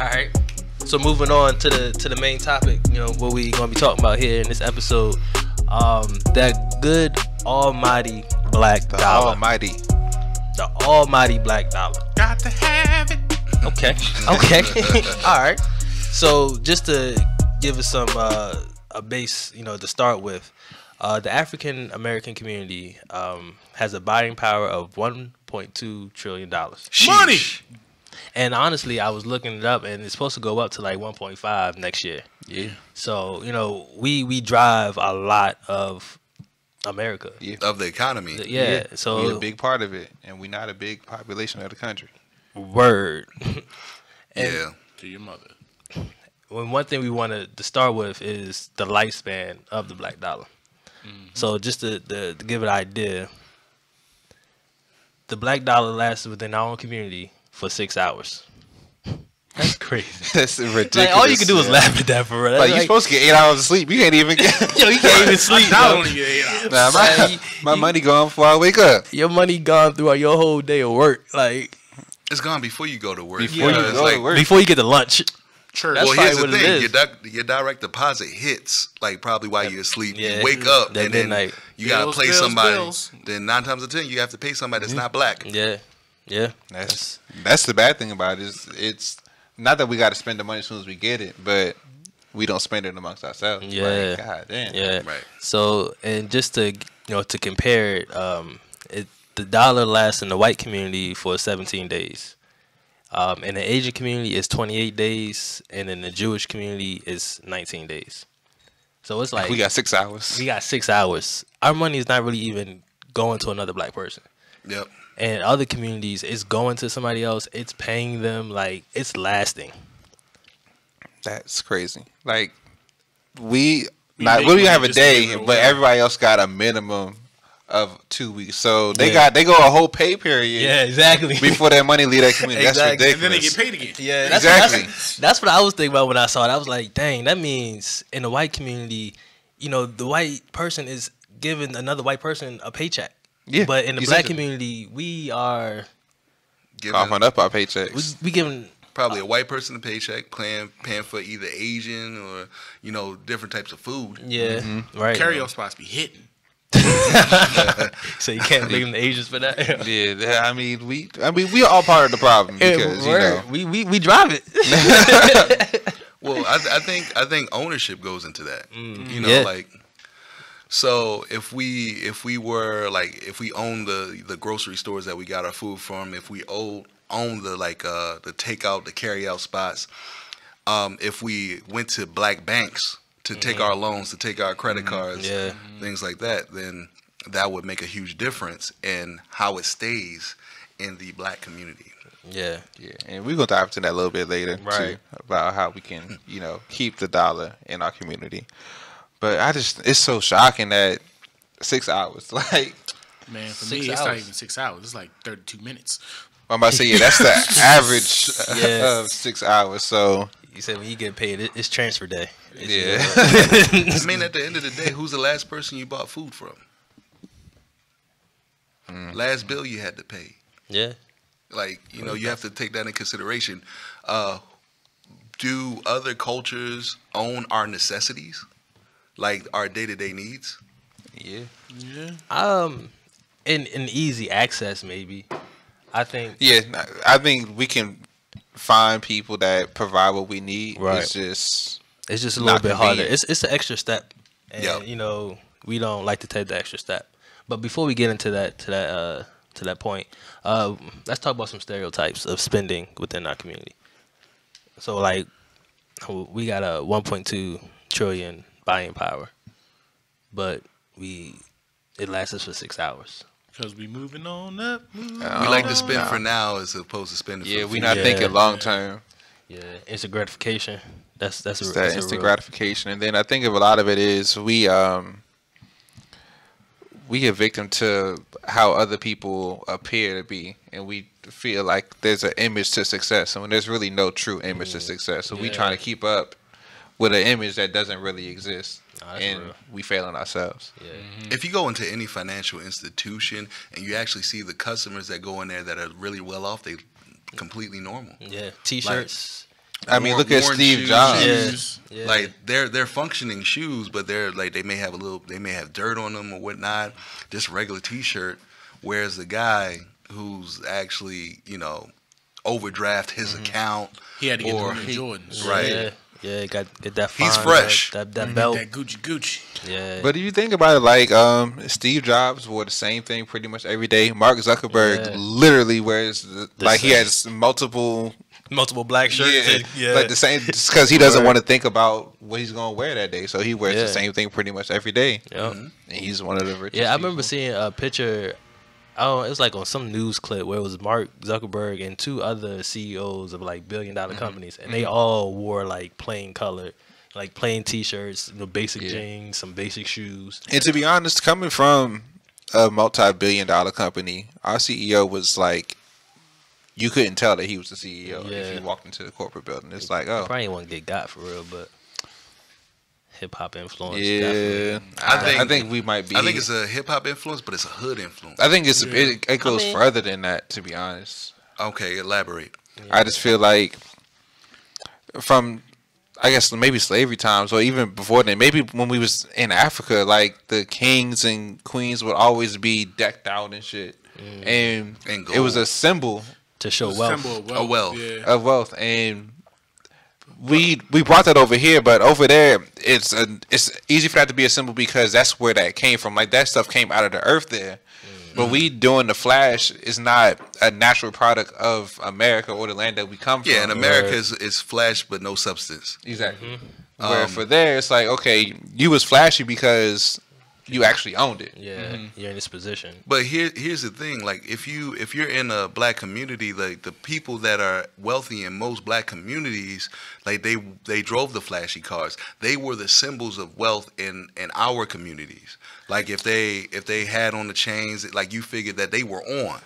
right. So moving on to the main topic, what we gonna be talking about here in this episode, that good almighty black dollar. The almighty black dollar. Got to have it. Okay. All right. So just to give us some a base, to start with, the African American community has a buying power of $1.2 trillion. Money. And honestly, I was looking it up, and it's supposed to go up to like 1.5 next year. Yeah. So we drive a lot of America. Yeah. Of the economy. Yeah. So we're a big part of it, and we're not a big population of the country. Word. Yeah. To your mother. One thing we wanted to start with is the lifespan of the black dollar. Mm-hmm. So just to give it an idea, the black dollar lasts within our own community for 6 hours. That's crazy. That's ridiculous. Like, all you can do is laugh at that for real. Like, you're supposed to get 8 hours of sleep. You can't even get. Yo, you can't even sleep. I only get 8 hours. Nah, my money gone before I wake up. Your money gone throughout your whole day of work. Like, It's gone before you go to work. Before you go to work. before you get to lunch. Church. That's Well, here's the probably what it thing: your direct deposit hits like probably while you're asleep. Yeah. You wake up That and then midnight. you gotta Bills, pay bills, somebody. bills. Then 9 times out of 10, you have to pay somebody that's not black. Yeah. That's the bad thing about it. It's not that we got to spend the money as soon as we get it, but we don't spend it amongst ourselves. Yeah. Like, God damn. Yeah. Right. So, and just to to compare it, the dollar lasts in the white community for 17 days. In the Asian community, it's 28 days, and in the Jewish community, it's 19 days. So it's like We got 6 hours. we got 6 hours. Our money is not really even going to another black person. Yep. And other communities, it's going to somebody else. It's paying them, like, it's lasting. That's crazy. Like, we make really have a money just to day, give it but away. everybody else got a minimum of 2 weeks. So they Yeah. go a whole pay period Yeah, exactly. before that money leave that community. Exactly. That's And then they ridiculous. get paid again. Yeah, Exactly. That's what I was thinking about when I saw it. I was like, dang, that means in the white community, the white person is giving another white person a paycheck. Yeah, But in the black essentially. community, we are Giving Coughing up our paychecks. we giving probably a white person a paycheck, paying for either Asian or different types of food. right. Karaoke spots be hitting. So you can't blame the Asians for that. Yeah, I mean we are all part of the problem because we drive it. Well, I think ownership goes into that. Yeah. Like, so if we own the grocery stores that we got our food from, if we own the takeout, the carry out spots, if we went to black banks to take our loans, to take our credit cards, Yeah. things like that, then that would make a huge difference in how it stays in the black community. Yeah. Yeah, and we're gonna dive into that a little bit later too, Right. about how we can keep the dollar in our community. But it's so shocking that 6 hours. Like, Man, for 6 me, it's not hours. even 6 hours. It's like 32 minutes. I'm about to say, yeah, that's the average Yeah. of 6 hours. So You said when you get paid, it's transfer day. yeah, I mean, at the end of the day, who's the last person you bought food from? Last bill you had to pay. Yeah. Like, you have to take that in consideration. Do other cultures own our necessities? Like our day-to-day needs? yeah, Yeah. In easy access, maybe. I think. yeah. I think we can find people that provide what we need. Right. It's just It's just a little Not bit harder. convenient. It's an extra step, and Yep. we don't like to take the extra step. But before we get into that point, let's talk about some stereotypes of spending within our community. So, like, we got a 1.2 trillion buying power, but it lasts us for 6 hours. Because we moving on up. We like to spend for now as opposed to spending for yeah. the We're future. not Yeah. thinking long term. Yeah, instant gratification. That's It's a that that's a instant real- gratification, and then I think of a lot of it is we get victim to how other people appear to be, and we feel like there's an image to success, and when there's really no true image to success. So we Yeah. trying to keep up with an image that doesn't really exist, Nah, that's and real. we failing ourselves. Yeah. If you go into any financial institution and you actually see the customers that go in there that are really well off, they completely normal. Yeah, T-shirts. I mean, look at worn Steve shoes. Jobs. Yeah. Like they're functioning shoes, but they're like they may have dirt on them or whatnot. Just regular T-shirt. Whereas the guy who's actually overdraft his account, He had to get or the new Jordans. right. Yeah, get that. He's fine, fresh. That Get belt. that Gucci. Yeah. But if you think about it, like Steve Jobs wore the same thing pretty much every day. Mark Zuckerberg Yeah. literally wears like he same. has multiple. multiple black shirts. Like the same, just because he doesn't want to think about what he's gonna wear that day, so he wears Yeah. the same thing pretty much every day. Yep. And he's one of the richest. Yeah, I remember people. seeing a picture. Oh, it was like on some news clip where it was Mark Zuckerberg and two other CEOs of like billion-dollar companies, and they all wore like plain color, like plain T-shirts, basic jeans, some basic shoes. And to be honest, coming from a multi-billion-dollar company, our CEO was like, you couldn't tell that he was the CEO Yeah. if you walked into the corporate building. It's like, oh, Probably won't get got for real, but hip hop influence. yeah. Definitely. I think we might be. I think it's a hip hop influence, but it's a hood influence. I think it goes I mean- further than that. To be honest, Okay, elaborate. I just feel like from, I guess maybe slavery times or even before then, maybe when we was in Africa, like the kings and queens would always be decked out and shit, and And it was gold. a symbol To show wealth. Symbol of A wealth. Yeah. of wealth, and we brought that over here, but over there it's easy for that to be a symbol because that's where that came from. Like that stuff came out of the earth there. But we doing the Flash is not a natural product of America or the land that we come from. Yeah, in America is flash but no substance. Exactly. Where for there, it's like, okay, you was flashy because you actually owned it. Yeah, you're in this position. But here's the thing: like if you're in a black community, like the people that are wealthy in most black communities, like they drove the flashy cars. They were the symbols of wealth in our communities. Like if they had on the chains, like you figured that they were on.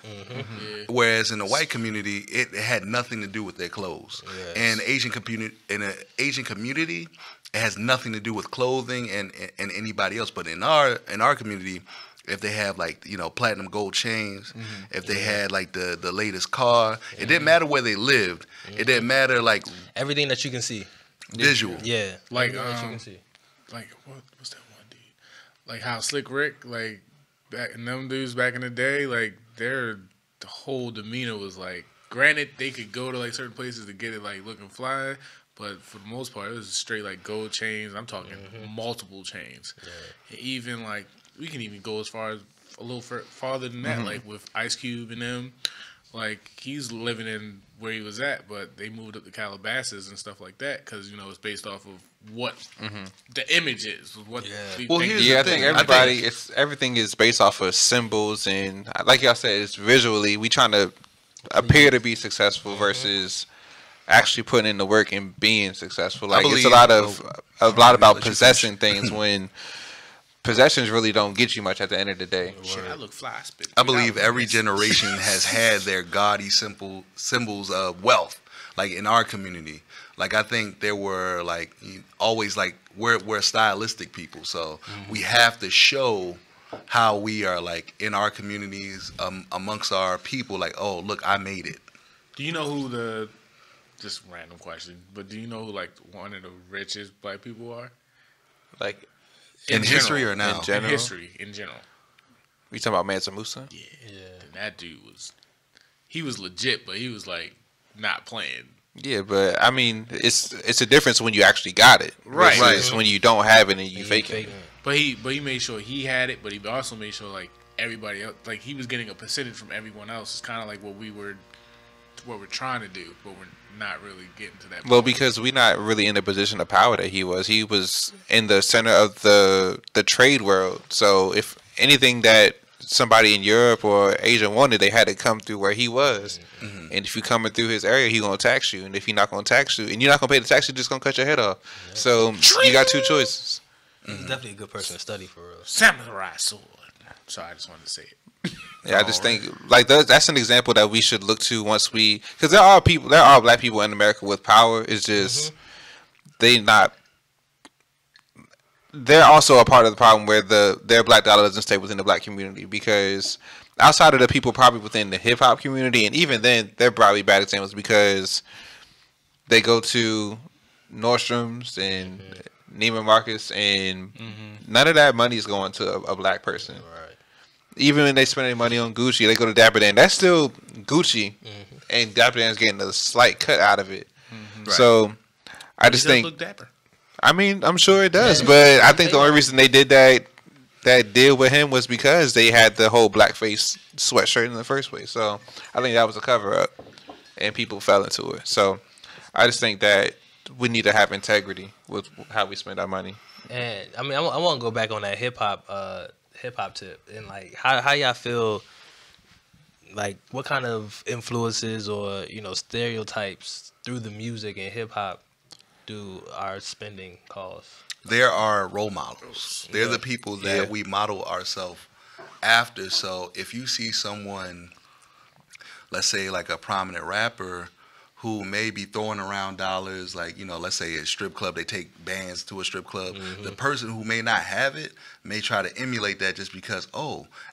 Whereas in the white community, it had nothing to do with their clothes. Yes. And in an Asian community, it has nothing to do with clothing and anybody else. But in our community, if they have like platinum gold chains, if they had like the latest car, it didn't matter where they lived. It didn't matter like Everything that you can see. visual. Yeah. Like, everything that you can see. Like what's that one dude? Like how Slick Rick, like back and them dudes back in the day, like the whole demeanor was like. Granted, they could go to like certain places to get it like looking fly, but for the most part, it was straight like gold chains. I'm talking multiple chains. And even like we can even go as far as a little farther than that, like with Ice Cube and them. Like he's living in where he was at, but they moved up to Calabasas and stuff like that because it's based off of what the image is. What we Well, think here's Yeah, I the think thing. everybody, everything is based off of symbols and, like y'all said, it's visually. We trying to appear to be successful versus actually putting in the work and being successful. Like it's a lot about possessing things when possessions really don't get you much at the end of the day. Shit, I look fly spit. I believe every generation has had their gaudy symbols of wealth. Like in our community, like I think there were like always like we're stylistic people, so we have to show how we are like in our communities amongst our people. Like, oh look, I made it. Do you know who just random question, but do you know who like one of the richest black people are? Like In history general. or now? In general? In history, in general. we talking about Mansa Musa? Yeah. And that dude he was legit, but he was like not playing. Yeah, but I mean, it's a difference when you actually got it, Right. versus when you don't have it and you fake it. But he made sure he had it, but he also made sure like everybody else, like he was getting a percentage from everyone else. It's kind of like what we're trying to do, but we're not really getting to that. Well, point. because we're not really in the position of power that he was. He was in the center of the trade world. So if anything that somebody in Europe or Asia wanted, they had to come through where he was. And if you coming through his area, he gonna tax you. And if he not gonna tax you, and you're not gonna pay the tax, he's just gonna cut your head off. So you got two choices. He's definitely a good person to study for real. samurai sword. Sorry, I just wanted to say it. Yeah, I just think like that's an example that we should look to once because there are black people in America with power. It's just they're also a part of the problem where their black dollar doesn't stay within the black community, because outside of the people probably within the hip hop community, and even then they're probably bad examples because they go to Nordstrom's and Neiman Marcus, and none of that money is going to a black person. Right. Even when they spend their money on Gucci, they go to Dapper Dan. That's still Gucci, and Dapper Dan's getting a slight cut out of it. Right. So I just He does think. look dapper. I mean, I'm sure it does, Yeah. but I think the only reason they did that deal with him was because they had the whole blackface sweatshirt in the first place. So I think that was a cover up, and people fell into it. So I just think that we need to have integrity with how we spend our money. And I mean, I want to go back on that hip hop tip, and like how y'all feel. Like, what kind of influences or stereotypes through the music and hip hop do our spending cause? There are role models. They're Yeah. the people that we model ourselves after. So if you see someone, let's say like a prominent rapper who may be throwing around dollars, like, let's say a strip club, they take bands to a strip club. The person who may not have it may try to emulate that just because,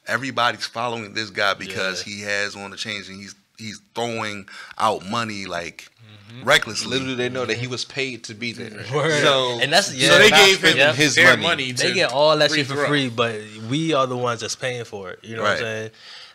everybody's following this guy because he has on the chains and he's throwing out money like recklessly. Little do they know that he was paid to be there. Word. So, And that's So they not gave spending him his their money. money. they to get all that shit for throw. free, but we are the ones that's paying for it. You know what I'm Right. saying?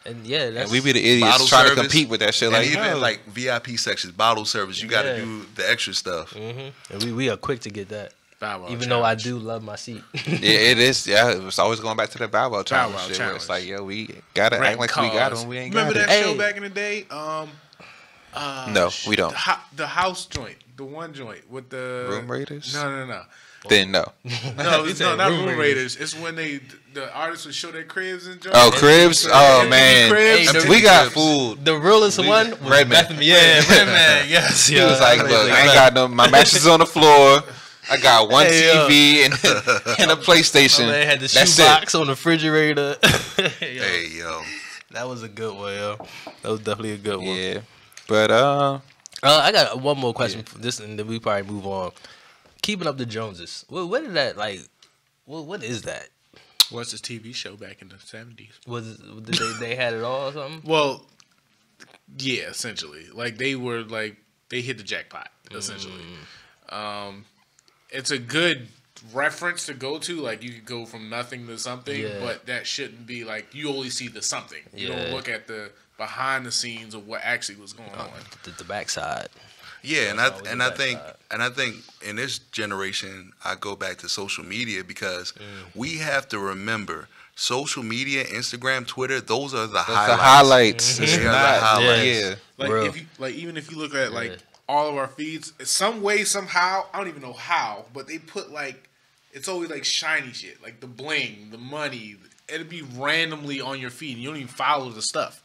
And yeah, that's and we be the idiots Bottle trying to service, compete with that shit. and Like, even yo, like VIP sections, bottle service, you got to Yeah. do the extra stuff. and we are quick to get that. Bow Wow Even though I challenge. do love my seat. yeah, it is. Yeah, it's always going back to the Bow Wow challenge. Wow shit, where it's challenge. like, yo, we gotta act Rent like we got cars. them. We ain't Remember got that it. show Hey. back in the day? No, we don't. The house joint, the one joint with the Room Raiders? No. Then no. No, He it's said not Room Room Raiders. Raiders. It's when the artists would show their cribs and joints. Oh, Cribs. Yeah, Oh MTV man, Cribs. Hey, we got Cribs. fooled. The realest one was Redman. Bethany. Yeah, Redman. Yes. He was like, look, I ain't got no. My mattress is on the floor. I got one Hey, yo. TV and and a PlayStation. They had the That's shoebox on the refrigerator. Yo, Hey, yo. that was a good one, yo. That was definitely a good one. Yeah, but I got one more question for this, and then we probably move on. Keeping Up the Joneses. What did that like? What is that? What's this TV show back in the 70s? Did they had it all or something? Well, yeah, essentially. Like they hit the jackpot, essentially. It's a good reference to go to. Like you could go from nothing to something, Yeah. but that shouldn't be like you only see the something. You Yeah. don't look at the behind the scenes of what actually was going on. The backside. Yeah, and That's always I the think backside. in this generation, I go back to social media because Mm. we have to remember social media, Instagram, Twitter. Those are the that's highlights. the highlights. It's They are the not. highlights. Yeah. Like Bro. if you even if you look at like Yeah. all of our feeds, some way somehow I don't even know how, but they put like it's always like shiny shit, like the bling, the money. It'd be randomly on your feed, and you don't even follow the stuff.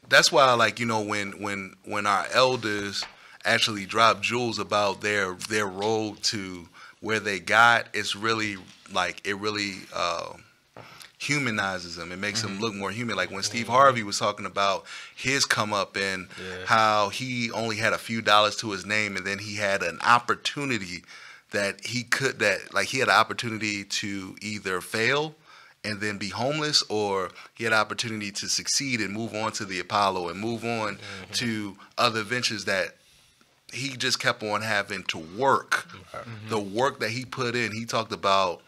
That's why, like, when our elders actually drop jewels about their road to where they got, it's really like it really humanizes them. It makes them look more human. Like when Steve Harvey was talking about his come up and how he only had a few dollars to his name, and then he had an opportunity that he had an opportunity to either fail and then be homeless, or he had an opportunity to succeed and move on to the Apollo and move on to other ventures that he just kept on having to work. The work that he put in, he talked about,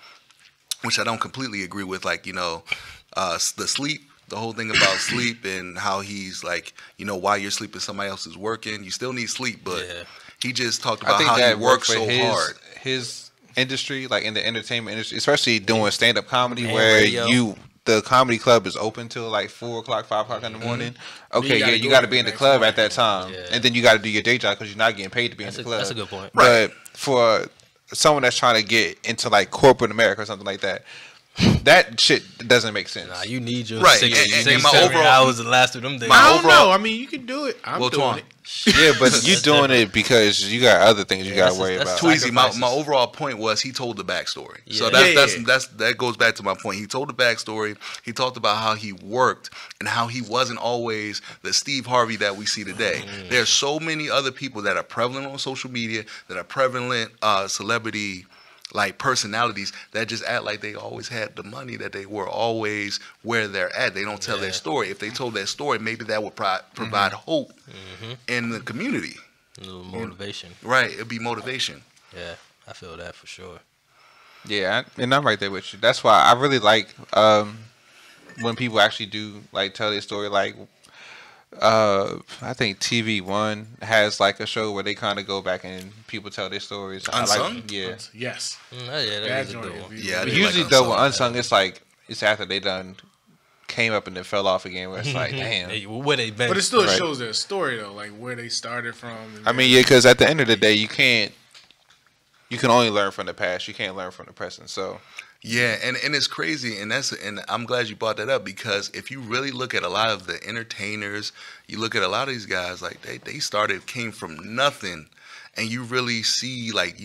which I don't completely agree with, like, the sleep, the whole thing about sleep and how he's like, while you're sleeping, somebody else is working. You still need sleep, but Yeah. he just talked I about think how he that works worked for so hard. his industry, like in the entertainment industry, especially doing stand up comedy, And where radio. the comedy club is open till like 4 o'clock, 5 o'clock in the morning. Okay, gotta you go got to the be in the next club morning. at that time, Yeah. and then you got to do your day job because you're not getting paid to be in the club. That's a good point. But for someone that's trying to get into like corporate America or something like that, that shit doesn't make sense. Nah, you need your Right, 6 and my 7 overall- hours to last through them days. My I don't overall- know. I mean, you can do it. I'm Well, doing Twan, it. Yeah, but you That's doing different. it because you got other things you got to that's- worry that's about. twice- Tweezy, my sacrifices. overall point was he told the backstory. So Yeah. that goes back to my point. He told the backstory. He talked about how he worked and how he wasn't always the Steve Harvey that we see today. There's so many other people that are prevalent on social media, that are prevalent celebrity like personalities that just act like they always had the money, that they were always where they're at. They don't tell their story. If they told their story, maybe that would provide hope in the community. A little motivation. Right, it'd be motivation. Yeah, I feel that for sure. Yeah, and I'm right there with you. That's why I really like when people actually do like tell their story. Like, I think TV One has like a show where they kind of go back and people tell their stories. Unsung? Yeah. Yes. Oh, yeah, that That is a joint good is one. beautiful. Yeah, I But do usually like though, Unsung. with Unsung, it's like it's after they done came up and then fell off again. Where it's like, damn. Hey, where they been? But it still Right. shows their story though, like where they started from. And I mean, yeah, because at the end of the day, you can only learn from the past. You can't learn from the present. So Yeah, and it's crazy, and I'm glad you brought that up, because if you really look at a lot of the entertainers, you look at a lot of these guys, like they came from nothing, and you really see like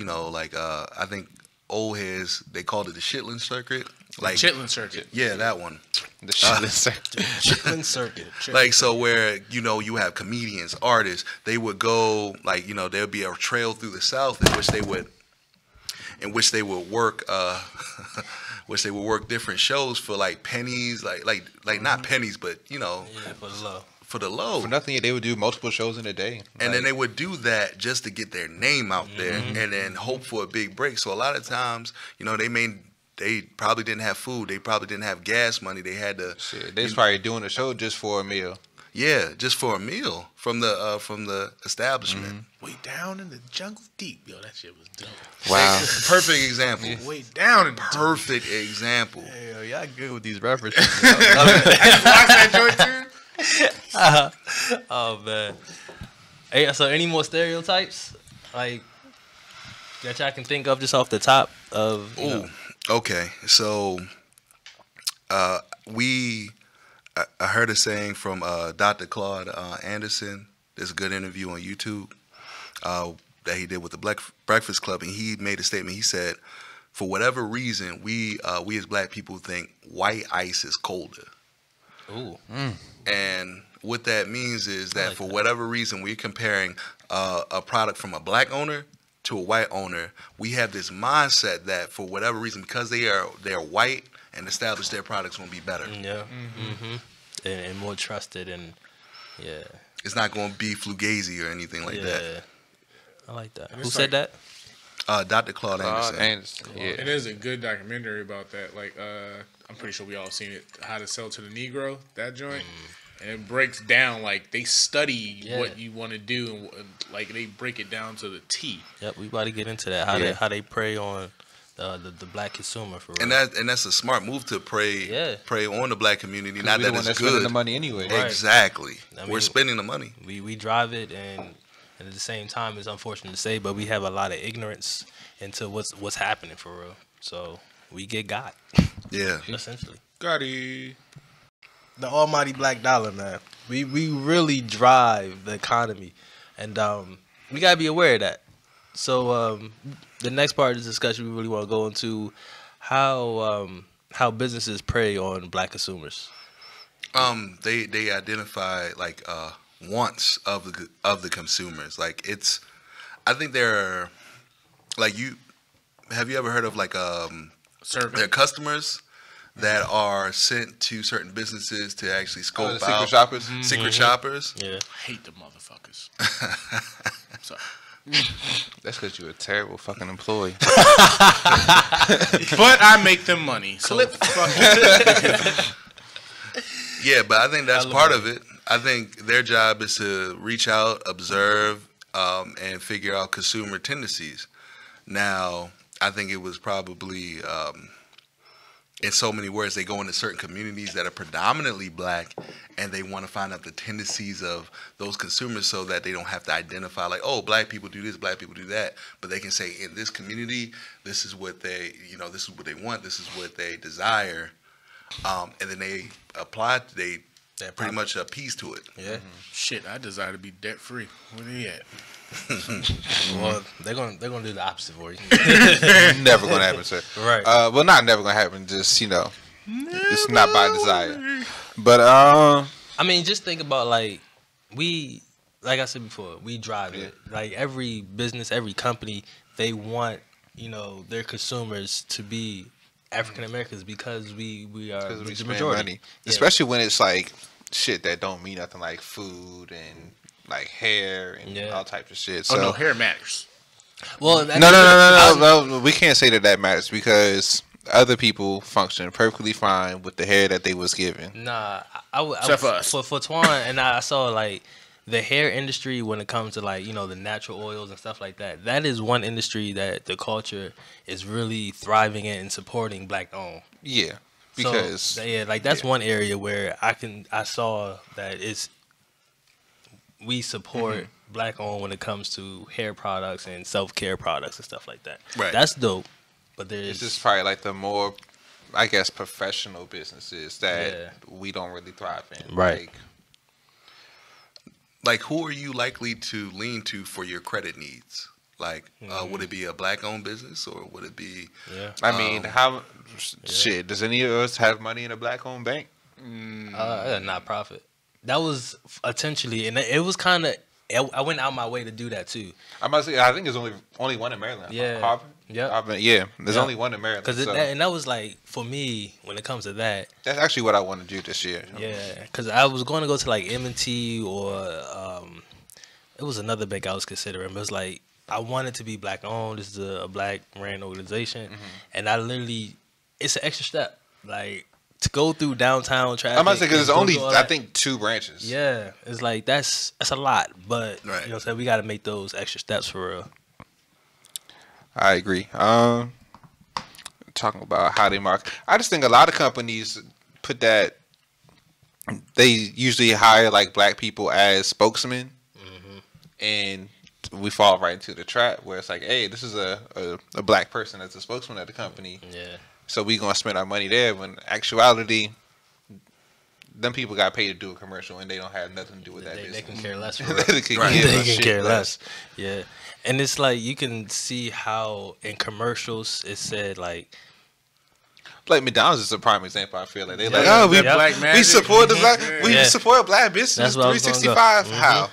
I think old heads, they called it the Chitlin circuit, like Chitlin Circuit. yeah, that one. the shit is Chitlin Circuit. Like, so where you have comedians, artists, they would go like there'll be a trail through the South in which they would work different shows for like pennies, like not pennies, but Yeah, for the love. for the low. for nothing. They would do multiple shows in a day. And then Like, they would do that just to get their name out there and then hope for a big break. So a lot of times, they probably didn't have food, they probably didn't have gas money. They had to shit, they was probably doing a show just for a meal. just for a meal from the establishment. Way down in the jungle deep, yo, that shit was dope. Wow. Perfect example. Way down in the jungle. Perfect example. Hey, yo, y'all good with these references. Watch that joint too. Oh man. Hey, so any more stereotypes like that y'all can think of just off the top of? Ooh, okay. So, I heard a saying from Dr. Claude Anderson. There's a good interview on YouTube that he did with the Breakfast Club, and he made a statement. He said, "For whatever reason, we as black people think white ice is colder." Ooh. And what that means is that like for that. whatever reason, we're comparing a product from a black owner to a white owner. We have this mindset that for whatever reason, because they're white and established, their products will be better. Yeah. Mm-hmm. And more trusted and yeah. It's not going to be Fugazi or anything like that. I like that. And Who it's said like- that? Dr. Claude Anderson. And yeah, It is a good documentary about that. Like, I'm pretty sure we all seen it. How to Sell to the Negro, that joint, and it breaks down like they study Yeah. what you want to do, and like they break it down to the T. Yep, we about to get into that. How Yeah. they prey on the black consumer for real. And that's a smart move to prey on the black community. Not we the that one it's that's spending good. the money anyway. Right. Exactly. I We're mean, spending the money. we drive it and at the same time it's unfortunate to say, but we have a lot of ignorance into what's happening for real. So we get got Yeah. essentially. Gotti. The almighty black dollar, man. We really drive the economy, and we gotta be aware of that. So the next part of this discussion, we really want to go into how businesses prey on black consumers. They identify like wants of the consumers. Like I think they're like have you ever heard of like Survey. their customers that are sent to certain businesses to actually scope the secret out shoppers. secret shoppers. Yeah, I hate the motherfuckers. So, That's because you're a terrible fucking employee. but I make them money. So fuck it. Yeah, but I think that's part of it. I think their job is to reach out, observe, and figure out consumer tendencies. Now, I think it was probably, in so many words, they go into certain communities that are predominantly black, and they want to find out the tendencies of those consumers so that they don't have to identify like, oh, black people do this, black people do that. But they can say, in this community, this is what they, this is what they want, this is what they desire. And then they apply, they pretty much appease to it. yeah. Shit, I desire to be debt free. Where they at? Well, they're gonna do the opposite for you. Never gonna happen, sir. Right. Well, not never gonna happen. Just it's not by desire. But I mean, just think about like I said before, we drive it. Like every business, every company, they want their consumers to be African Americans because we are because we the spend majority. money, Yeah. especially when it's like shit that don't mean nothing, like food and like hair and Yeah. all types of shit. Oh So no, hair matters. Well, no. We can't say that that matters because other people function perfectly fine with the hair that they was given. Nah, I would Except for us. for Twan, and I saw like the hair industry when it comes to like the natural oils and stuff like that. That is one industry that the culture is really thriving in and supporting black owned. Yeah, because So, yeah, like that's one area where I saw that we support black owned when it comes to hair products and self care products and stuff like that. Right. That's dope. But there's it's just probably like the more, I guess, professional businesses that Yeah. we don't really thrive in. Right. Like, who are you likely to lean to for your credit needs? Like, would it be a black-owned business, or would it be? yeah. I mean, how shit? Does any of us have money in a black-owned bank? Not profit. That was potentially, and it was kind of. I went out my way to do that too. I must say, I think there's only one in Maryland. Yeah. Harvard. Yep. Harvard, yeah. There's Yep. only one in Maryland. Cause So that was like for me when it comes to that. that's actually what I want to do this year. Yeah, because I was going to go to like M&T or it was another bank I was considering. But it was like I wanted to be black owned. This is a black ran organization, and I literally it's an extra step like to go through downtown traffic. I must say because and there's go only through all I that. think 2 branches. Yeah, it's like that's a lot, but Right. you know what I'm saying, we got to make those extra steps for real. I agree. Talking about how they market, I just think a lot of companies put that they usually hire like black people as spokesmen, and we fall right into the trap where it's like, hey, this is a black person as a spokesman at the company, Yeah, so we gonna spend our money there. When actuality, them people got paid to do a commercial and they don't have nothing to do with that they business. can care less. For real. They can Right. give They a can shit care less. Yeah. And it's like you can see how in commercials it said like Like McDonald's is a prime example. I feel like they're like, Yeah. oh, we Yep. Black we magic. support the black, we Yeah. support black business. That's what I was gonna go. 365. How?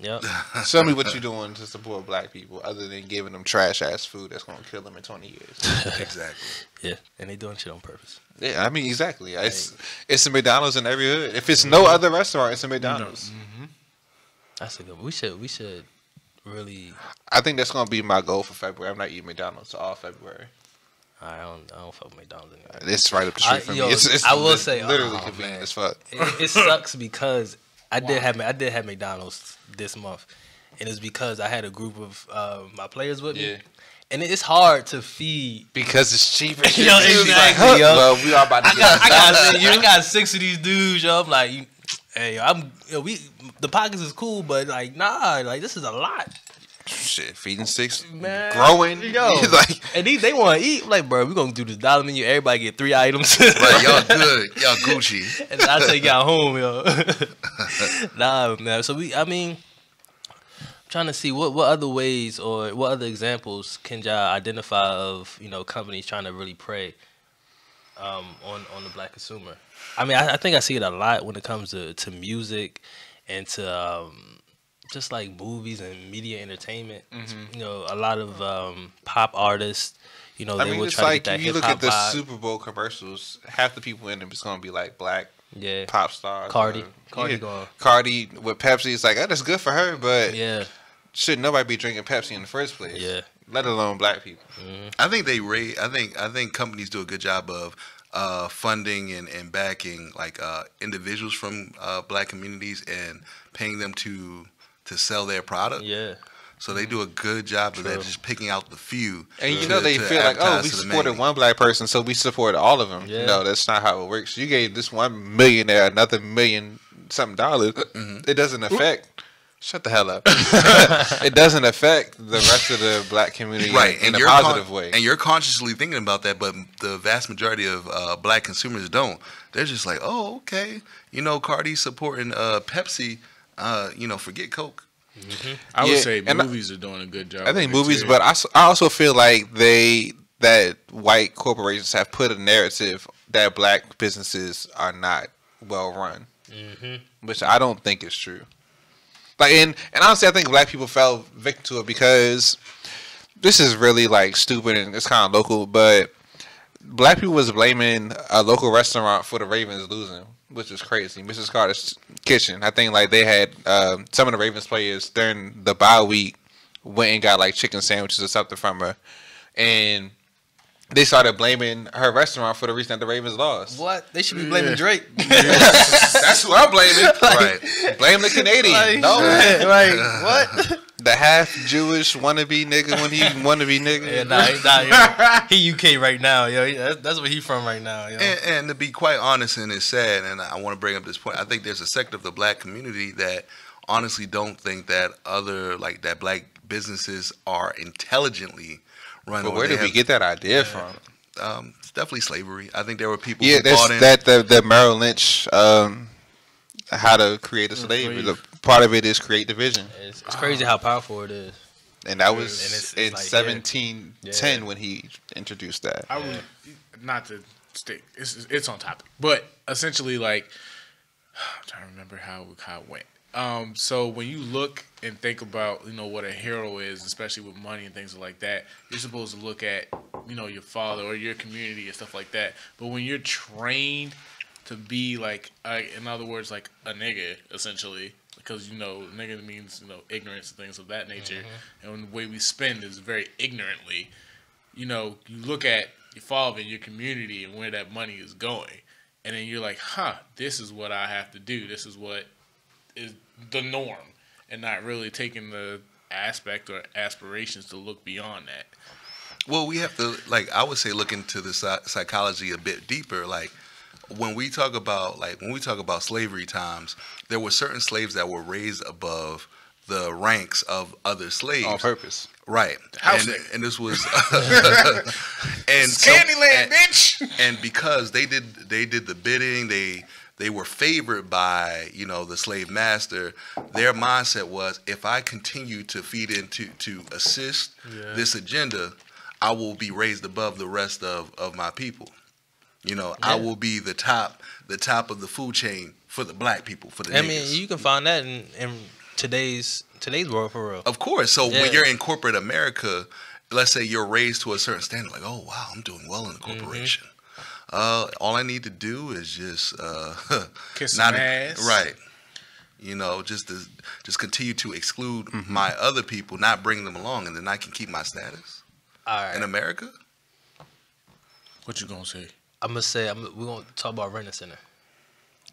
yep. Show me what you're doing to support black people, other than giving them trash ass food that's gonna kill them in 20 years. Exactly. Yeah. And they doing shit on purpose. Yeah, I mean exactly. It's a McDonald's in every hood. If it's no other restaurant, it's a McDonald's. That's a good one. We should really I think that's gonna be my goal for February. I'm not eating McDonald's all February. I don't fuck with McDonald's anymore. It's right up the street from yo, me. It's I will say, literally oh, convenient man. as fuck. It sucks because I did have McDonald's this month, and it's because I had a group of my players with me, Yeah. and it's hard to feed. Because it's cheap. And shit, Yo, too. It's exactly, like, yo. well, we are about to get I got 6 of these dudes. Yo, I'm like, hey, the pockets is cool, but like, nah, like this is a lot, shit. Feeding 6, man. growing. Yo, like and they want to eat. I'm like, bro, we gonna do this dollar menu. Everybody get 3 items. Right, y'all good. Y'all Gucci. And I take y'all home, yo. Nah, man. So I'm trying to see what other ways or what other examples can y'all identify of companies trying to really prey on the black consumer. I mean, I think I see it a lot when it comes to music and to just like movies and media entertainment. A lot of pop artists. I They mean, will it's try to like get that if you hip look at hop the vibe. Super Bowl commercials, half the people in them is gonna be like black Yeah, pop stars. Cardi. or- Cardi yeah. going. Cardi with Pepsi. It's like that's good for her, but Yeah, should nobody be drinking Pepsi in the first place? yeah. Let alone black people. I think I think companies do a good job of funding and backing like individuals from black communities and paying them to sell their product. Yeah. So they do a good job of that, True. just picking out the few. And you to- know they to feel like, oh, advertise we to the supported many. one black person, so we support all of them. Yeah. No, that's not how it works. You gave this one millionaire another million something dollars. It doesn't affect. Shut the hell up. It doesn't affect the rest of the black community Right, in a you're positive way. And you're consciously thinking about that, but the vast majority of black consumers don't. They're just like, oh, okay, Cardi's supporting Pepsi. Forget Coke. I would Yeah, say and movies are doing a good job. I think with it, movies, too. but I also feel like that white corporations have put a narrative that black businesses are not well run, which I don't think is true. Like, and honestly, I think black people fell victim to it because this is really like stupid and it's kind of local, but black people was blaming a local restaurant for the Ravens losing which is crazy. Mrs. Carter's Kitchen. I think like they had some of the Ravens players during the bye week went and got like chicken sandwiches or something from her, and they started blaming her restaurant for the reason that the Ravens lost. What? They should be blaming Drake. That's who I'm blaming. Right. Blame the Canadian. Like, No. like what? The half Jewish wannabe nigga when he wannabe nigga. Yeah, nah, he UK right now, yo. That's where he from right now, yo. And to be quite honest, and it's sad, and I want to bring up this point. I think there's a sector of the black community that honestly don't think that that black businesses are intelligently run. But where did we get that idea from? It's definitely slavery. I think there were people Yeah, who there's bought in. the Merrill Lynch how to create a slave. Part of it is create division. It's crazy how powerful it is. And that was it's in like, 1710 when he introduced that. I would not to stick. It's on topic, but essentially, like I'm trying to remember how it went. So when you look and think about what a hero is, especially with money and things like that, you're supposed to look at your father or your community and stuff like that. But when you're trained to be like, in other words, like a nigga, essentially. Because nigga means ignorance and things of that nature, and the way we spend is very ignorantly. You look at your father and your community and where that money is going, and then you're like, this is what I have to do. This is what is the norm, and not really taking the aspect or aspirations to look beyond that. Well, we have to, I would say, look into the psychology a bit deeper. When we talk about slavery times, there were certain slaves that were raised above the ranks of other slaves On purpose. Right. And this was and Candyland, bitch. And because they did the bidding, they were favored by the slave master. Their mindset was, if I continue to feed into to assist this agenda, I will be raised above the rest of my people. I will be the top of the food chain for the black people, for the niggas. I mean, you can find that in today's world, for real. Of course. So when you're in corporate America, let's say you're raised to a certain standard, like, oh wow, I'm doing well in the corporation. All I need to do is just kiss some ass, right? Just continue to exclude my other people, not bring them along, and then I can keep my status. All right. In America. What you gonna say? I'm gonna say we're gonna talk about Renner Center.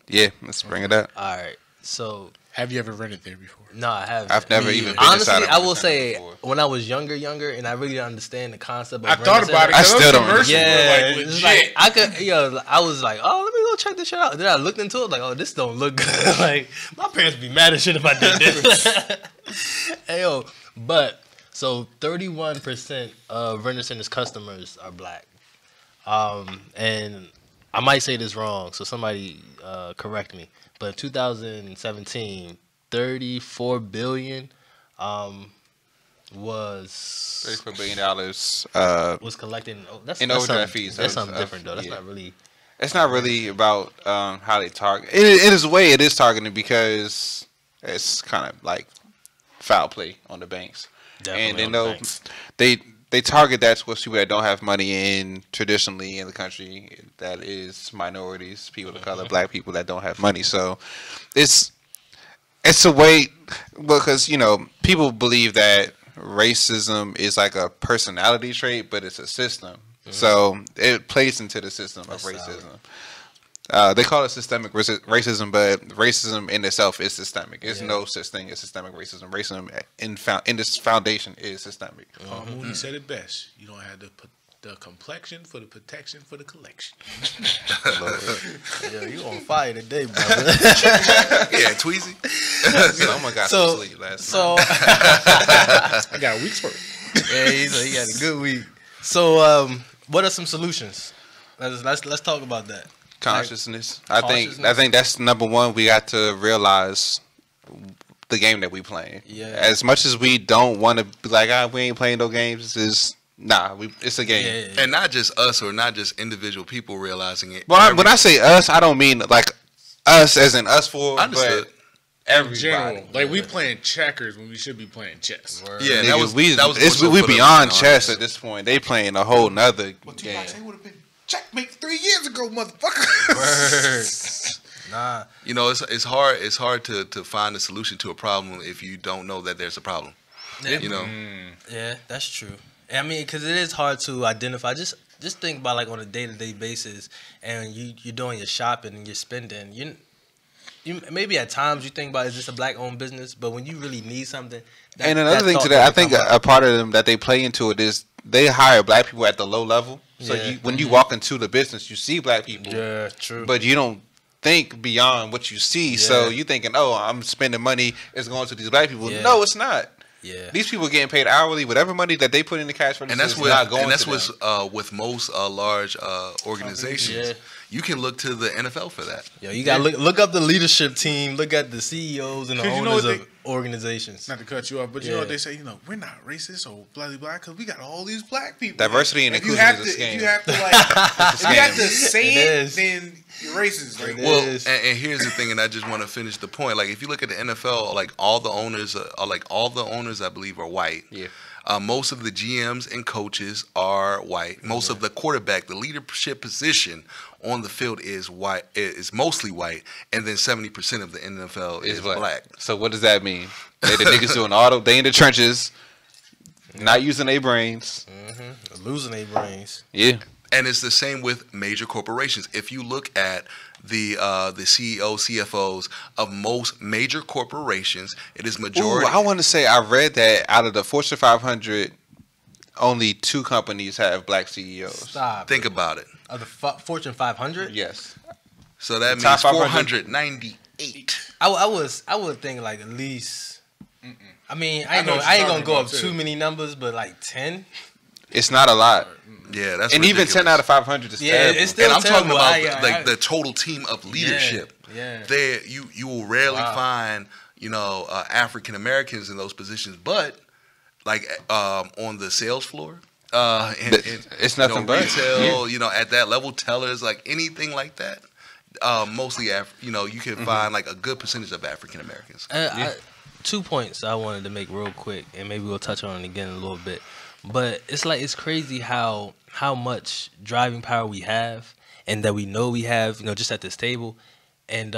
Yeah, let's bring it up. All right. So have you ever rented there before? No, I haven't. I've never even been honestly. inside of I will Renner Center say before. when I was younger, and I really didn't understand the concept of. I thought about it. I still don't. Yeah, like, it's legit. like I could. I was like, oh, let me go check this shit out. Then I looked into it, like, oh, this don't look good. Like my parents would be mad as shit if I did this. Hey, but so 31% of Renner Center's customers are black. And I might say this wrong, so somebody correct me. But in 2017, $34 billion was $34 billion was collected in overdraft fees. That's something different though. That's not really. It's not really about how they target. It is a way it is targeted because it's kind of like foul play on the banks, Definitely and they on the know banks. they target that towards people that don't have money traditionally in the country, that is minorities, people of color, black people that don't have money. So it's a way, because people believe that racism is like a personality trait, but it's a system. So it plays into the system of racism. They call it systemic racism, but racism in itself is systemic. There's no such thing as systemic racism. Racism in this foundation is systemic. Mooney said it best. You don't have the complexion for the protection for the collection. Yo, you on fire today, brother. Yeah, Tweezy. Someone got some sleep last night. I got a week's work. Yeah, he got a good week. So, what are some solutions? Let's talk about that. Consciousness. I think that's number one. We got to realize the game that we playing. Yeah. As much as we don't want to be like, we ain't playing no games. It's a game. Yeah. And not just us, or not just individual people realizing it. Well, when I say us, I don't mean like us as in us four. Understood. But everybody. General, like we playing checkers when we should be playing chess. Yeah, Nigga, that was we more so we for the beyond listener chess audience. at this point. They playing a whole nother game. would have been checkmate 3 years ago, motherfucker. Nah. You know, it's hard to find a solution to a problem if you don't know that there's a problem. Yeah. You know, Yeah, that's true. I mean, because it is hard to identify. Just think about like on a day-to-day basis, and you're doing your shopping and you're spending. You maybe at times you think about, is this a black-owned business? But when you really need something, And another thing to that, I think a part of them that they play into it is they hire black people at the low level. So Yeah. when you walk into the business, you see black people, Yeah, true. but you don't think beyond what you see. So Yeah. you thinking, oh, I'm spending money, it's going to these black people. Yeah. No, it's not. Yeah. These people getting paid hourly. Whatever money that they put in the cash register and that's is what not going and that's to what's them. with most large organizations. Yeah. You can look to the NFL for that. Yo, you got to look up the leadership team, look at the CEOs and the 'Cause you know owners what of organizations. Not to cut you off, but you know Yeah. what they say? You know, we're not racist or blah blah blah because we got all these black people. Diversity and If you inclusion have is a to, scam. if you have to like, if you have to say It it, is. then you're racist. Like, It Well, is. and here's the thing, and I just want to finish the point. Like, if you look at the NFL, like all the owners, I believe, are white. Yeah. Most of the GMs and coaches are white. Most of the quarterback, the leadership position on the field is white. Is mostly white, and then 70% of the NFL is black. So what does that mean? They the niggas doing they in the trenches, not using their brains. Losing their brains. Yeah. And it's the same with major corporations. If you look at the CEO, CFOs of most major corporations, it is Ooh, majority. I want to say I read that out of the Fortune 500, only 2 companies have black CEOs. Stop. Think about it. Of the Fortune 500? Yes. So that The top means 500. 498. I would think like at least. I mean, I I know ain't what you're gonna talking go up about, too. too many numbers, but like 10. It's not a lot. Yeah, that's And even ridiculous. 10 out of 500 is Yeah, terrible. it's still And I'm talking terrible. about the total team of leadership. Yeah. There, you will rarely Wow. find African Americans in those positions, but like on the sales floor, It's nothing but. retail. At that level, tellers, like anything like that. Mostly, you can find like a good percentage of African Americans. 2 points I wanted to make real quick, and maybe we'll touch on it again in a little bit. But it's crazy how much driving power we have, and that we know we have, just at this table, and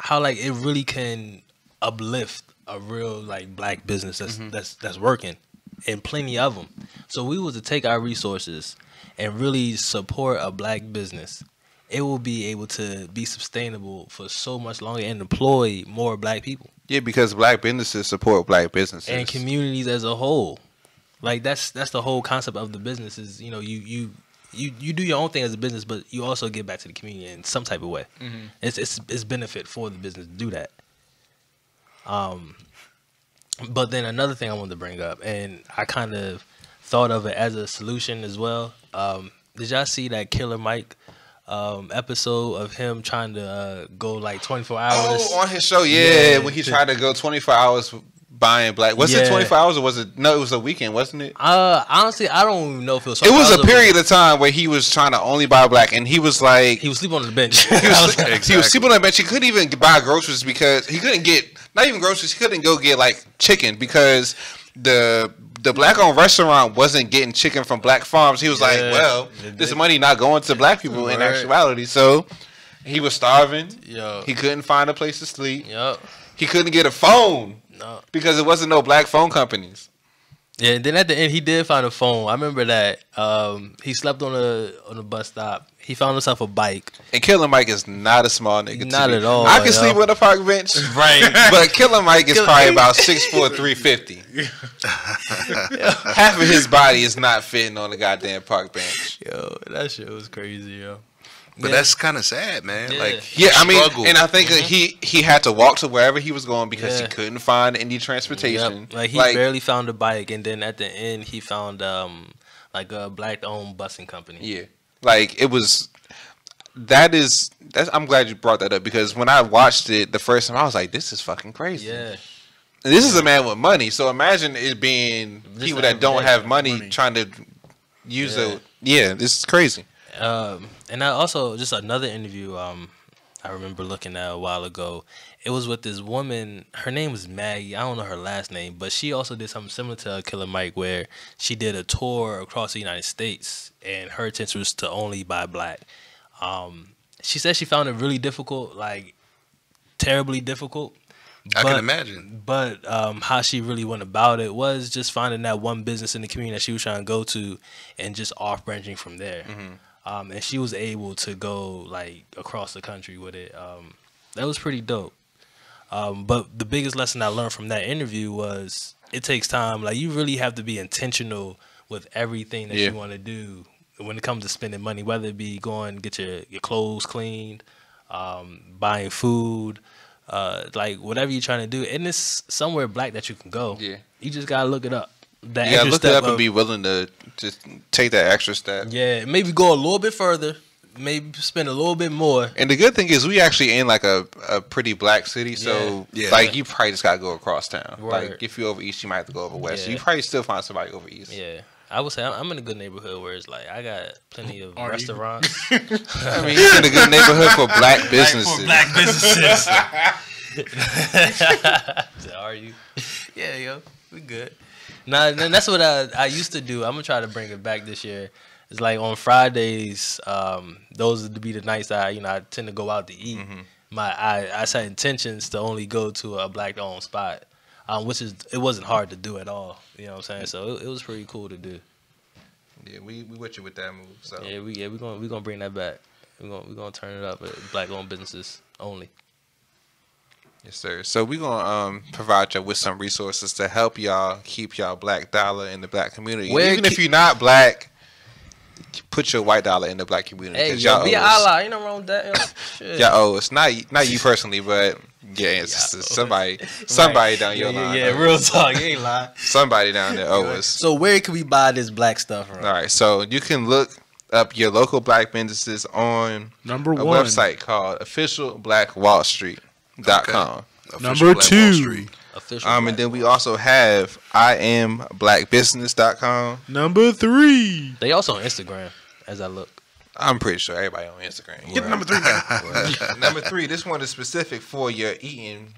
how like it really can uplift a real like black business that's working, and plenty of them. So we was to take our resources and really support a black business, it will be able to be sustainable for so much longer and employ more black people Yeah, because black businesses support black businesses. and communities as a whole. Like that's the whole concept of the business is, you do your own thing as a business, but you also give back to the community in some type of way. It's benefit for the business to do that. But then another thing I wanted to bring up, and I kind of thought of it as a solution as well. Did y'all see that Killer Mike episode of him trying to go like 24 hours? Oh, on his show, yeah, Yeah. when he tried to go 24 hours buying black. Was it Yeah. 24 hours or was it? No, it was a weekend, wasn't it? Honestly, I don't even know if it was. It was a 24 hours or- period of time where he was trying to only buy black, and he was like, He was sleeping on the bench. he was Exactly. sleeping on the bench. He couldn't even buy groceries because he couldn't get, not even groceries. He couldn't go get like chicken because the black-owned restaurant wasn't getting chicken from black farms. He was like, Yeah. well, It this did. money not going to black people in Right. actuality. So he was starving. Yo. He couldn't find a place to sleep. Yup. He couldn't get a phone No. because there wasn't no black phone companies. Yeah, and then at the end he did find a phone. I remember that. He slept on a bus stop. He found himself a bike. And Killer Mike is not a small nigga. Not to me. at all, I can yo. sleep on a park bench. Right. But Killer Mike is Killer- probably about 6'4", 350. Half of his body is not fitting on the goddamn park bench. Yo, that shit was crazy, yo. But Yeah. that's kind of sad, man. Yeah. Like, he Yeah, I mean, struggled. and I think that he had to walk to wherever he was going because Yeah. he couldn't find any transportation. Yep. Like he barely found a bike, and then at the end he found like a black-owned busing company. Yeah, like it was. That's. I'm glad you brought that up because when I watched it the first time, I was like, "This is fucking crazy." Yeah. And this is a man with money, so imagine it being Just people like that don't everyday have money, money. trying to use Yeah. a. Yeah, this is crazy. And I also just another interview I remember looking at a while ago. It was with this woman. Her name was Maggie. I don't know her last name, but she also did something similar to Killer Mike, where she did a tour across the United States, and her intention was to only buy black. she said she found it really difficult, like terribly difficult. I can imagine. But how she really went about it was just finding that one business in the community that she was trying to go to, and just off branching from there. And she was able to go like across the country with it. That was pretty dope. But the biggest lesson I learned from that interview was it takes time. Like you really have to be intentional with everything that you want to do when it comes to spending money, whether it be going get your clothes cleaned, buying food. Like whatever you're trying to do, and it's somewhere black that you can go. Yeah. You just gotta look it up. That You gotta extra look it step up and of- be willing to just take that extra step. Yeah, maybe go a little bit further. Maybe spend a little bit more. And the good thing is we actually in like a pretty black city, so Yeah. like you probably just gotta go across town. Right. Like if you're over east, you might have to go over west. So Yeah. you probably still find somebody over east. Yeah, I would say I'm in a good neighborhood where it's like I got plenty of Are you? restaurants. I mean, you're in a good neighborhood for black businesses. Black businesses. Are you? Yeah, yo, we good. Nah, and that's what I used to do. I'm gonna try to bring it back this year. It's like on Fridays, those would be the nights I tend to go out to eat. I set intentions to only go to a black owned spot, which it wasn't hard to do at all. You know what I'm saying? So it was pretty cool to do. Yeah, we with you with that move. So Yeah, we gonna bring that back. We gonna turn it up at black owned businesses only. yes, sir. So we're gonna provide you with some resources to help y'all keep y'all black dollar in the black community. Where Even if you're not black, put your white dollar in the black community. Hey, 'cause yo, y'all be an owe us. ally. Ain't nothing wrong with that. Yo. Shit. Y'all owe us. Not you personally, but yeah, it's Y'all owe somebody down your Yeah, line. yeah, owes real us. talk. You ain't lying. Somebody down there owe us. So where can we buy this black stuff from? All right, so you can look up your local black businesses on Number a one. website called officialblackwallstreet.com. Official Number Black Wall two. Street. Official. And then we also have IamBlackBusiness.com. Number 3. They also on Instagram. As I look. I'm pretty sure everybody on Instagram. Get number 3. Number 3, this one is specific for your eating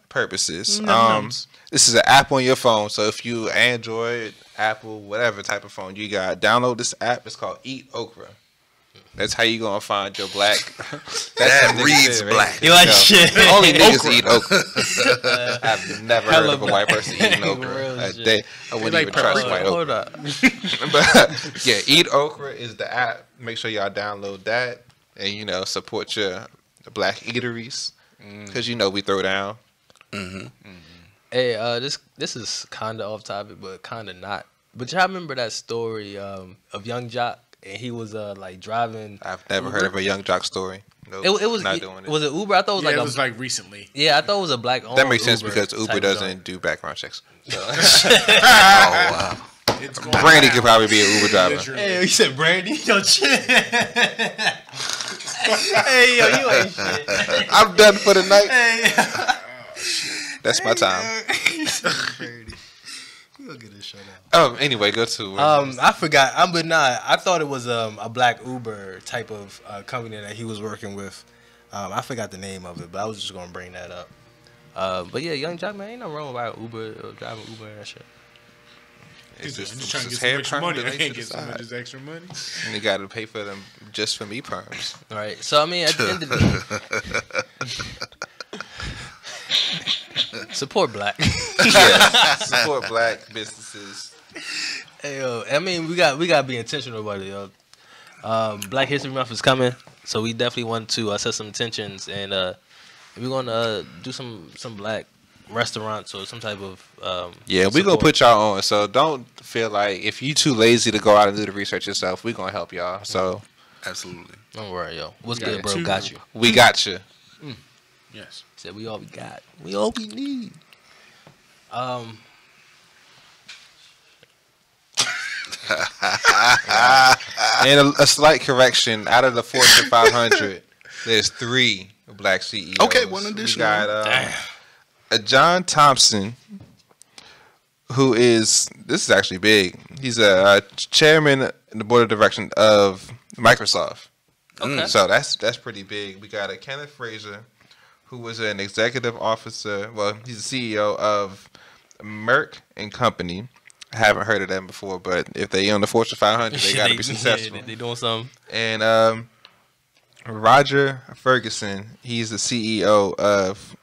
purposes. Nums. This is an app on your phone. So if you Android, Apple, whatever type of phone you got, download this app. It's called Eat Okra. That's how you gonna find your black. That what niggas reads said, black. You like Yo, shit. Only niggas Okra. eat okra. I've never heard of a white person eating Real okra. shit. I wouldn't like even trust paprika. white okra. Hold up. But yeah, Eat Okra is the app. Make sure y'all download that and support your black eateries because we throw down. Hey, this is kind of off topic, but kind of not. But y'all remember that story of Young Jock, and he was like driving. I've never heard of a Young Jock story. Nope, It was not doing it. Was it Uber? I thought it was Yeah, like it a, was like recently. yeah, I thought it was a black owned. That makes sense Uber because Uber type doesn't joint. do background checks. So, Oh wow. It's going Brandy down. could probably be an Uber driver. Literally. Hey, you said Brandy? Yo, chill. Hey, yo, you ain't shit. I'm done for the night. Hey, That's my time. We'll get this shut out. Anyway, go to. I forgot. But nah, I thought it was a black Uber type of company that he was working with. I forgot the name of it, but I was just gonna bring that up. But yeah, Young Jock, man, ain't nothing wrong about Uber or driving Uber and shit. It's I'm just just trying to get hair some extra money. I perm can't to get the some of side. this extra money. And you got to pay for them just for me perms. All right. So I mean, at the end of the day, support black. Yeah, support black businesses. Hey, yo, I mean, we gotta be intentional about it, yo. Black History Month is coming, so we definitely want to set some intentions, and we're gonna do some black restaurants or some type of Yeah, we're gonna support. put y'all on. So don't feel like if you too lazy to go out and do the research yourself, we're gonna help y'all. So Absolutely. Don't worry, yo. What's Yeah, good, bro? two- Got you. we got you. Yes. Said we all we got. We all we need. And a slight correction: out of the Fortune 500, there's 3 black CEOs. Okay, one We additional. got a John Thompson, who is this is actually big. He's a chairman in the board of direction of Microsoft. Okay. So that's pretty big. We got a Kenneth Frazier, who was an executive officer. Well, he's the CEO of Merck and Company. I haven't heard of them before, but if they on the Fortune 500, they got to be successful. They doing something. And Roger Ferguson. He's the CEO of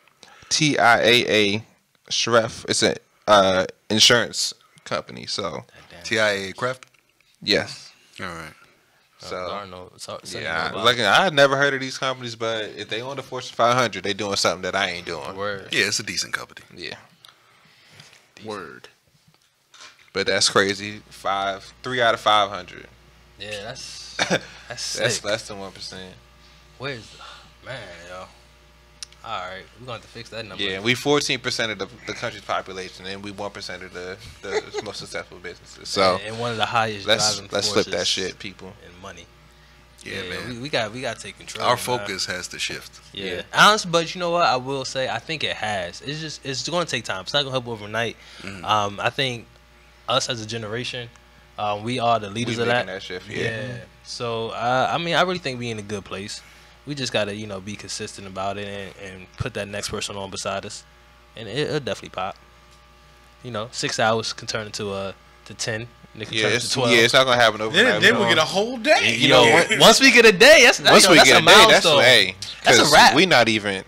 TIAA Shref. It's an insurance company. So TIAA Craft. yes. All right. So I had never heard of these companies, but if they on the Fortune 500, they doing something that I ain't doing. Word. Yeah, it's a decent company. Yeah, Word. but that's crazy. 3 out of 500. Yeah, that's That's sick. less than 1%. Where's man, yo? All right, we're gonna have to fix that number. Yeah, we 14% of the country's population, and we 1% of the most successful businesses. So and one of the highest let's driving flip that forces shit, people. in money. Yeah, man. We got to take control. Our man. focus has to shift. Yeah. Honestly, but you know what? I will say I think it has. It's going to take time. It's not going to happen overnight. I think us as a generation, we are the leaders We of making that. that shift, Yeah. So I mean, I really think we in a good place. We just got to be consistent about it and put that next person on beside us, and it'll definitely pop. 6 hours can turn into to 10. And it can turn into 12. It's not gonna happen overnight. Then we get a whole day. Once we get a day, that's once we that's get a a day, that's milestone. That's a 'cause wrap. we not even.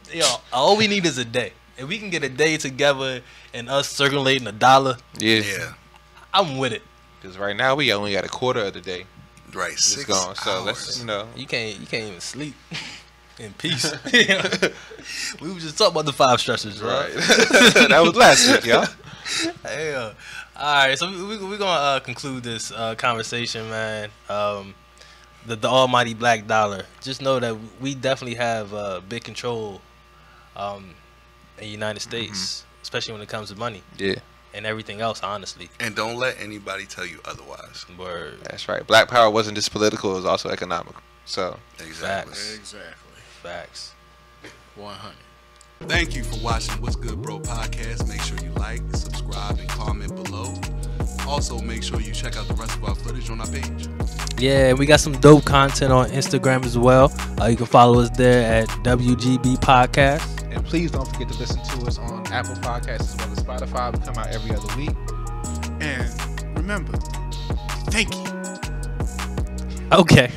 All we need is a day. If we can get a day together and us circulating $1, Yeah. I'm with it. Because right now we only got a quarter of the day. Right. It's 6 gone. So hours. let's You can't even sleep in peace. We were just talking about the 5 stressors, right? That was last week, y'all. Yeah. All right, so we're gonna conclude this conversation, man. The almighty black dollar. Just know that we definitely have big control in the United States, especially when it comes to money Yeah, and everything else. Honestly, And don't let anybody tell you otherwise. word. that's right. Black power wasn't just political; it was also economical. So Exactly. Facts. Exactly. Facts. 100. Thank you for watching What's Good Bro podcast. Make sure you like, subscribe, and comment below. Also, make sure you check out the rest of our footage on our page. Yeah, we got some dope content on Instagram as well. You can follow us there at WGB Podcast. and please don't forget to listen to us on Apple Podcasts as well as Spotify. We come out every other week. And remember, thank you. Okay.